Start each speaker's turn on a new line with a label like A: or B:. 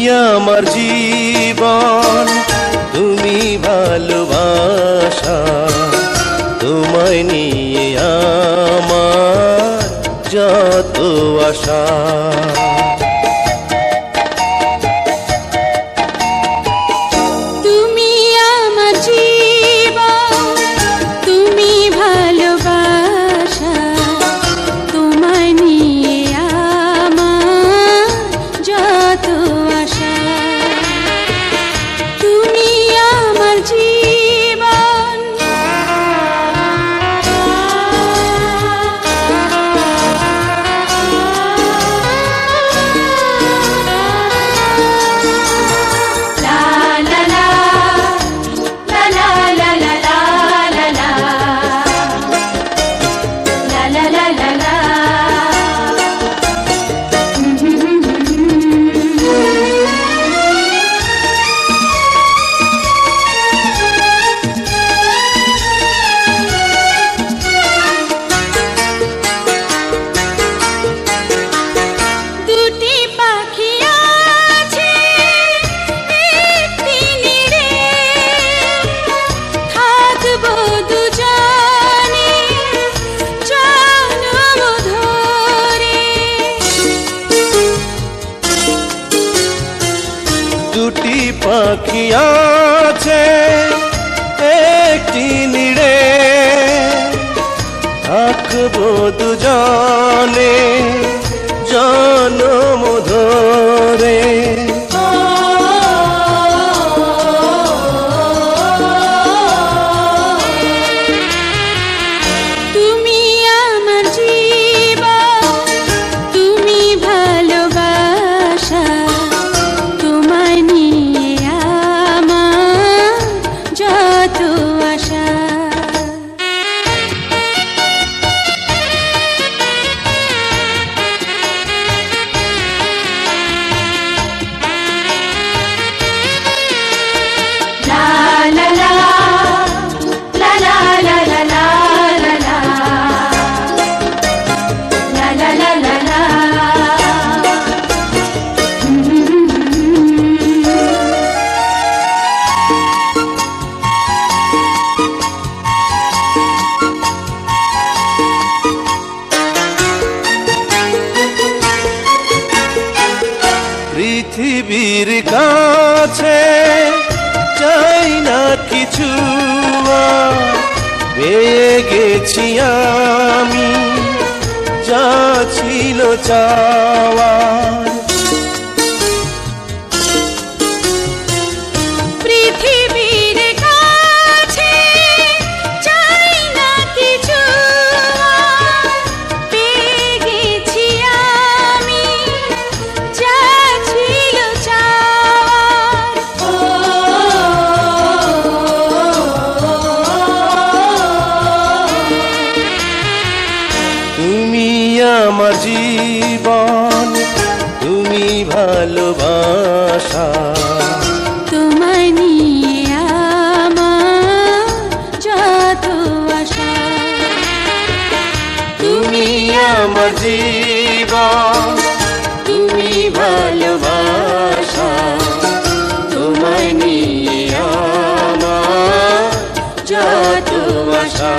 A: আমার জীবন, তুমি ভালোবাসা, তোমায় নিয়ে আমার যত আশা। দুটি পাখি আছে একটি নিড়ে, থাকবো দুজনে জনম ধরে। পৃথিবীর কাছে চাই না কিছু, পেয়ে গেছি আমি যা ছিল চাওয়ার। তুমি আমার জীবন, তুমি ভালোবাসা,
B: তোমায় নিয়ে আমার যত আশা।
A: তুমি আমার জীবন, তুমি ভালোবাসা, তোমায় নিয়ে আমার যত আশা।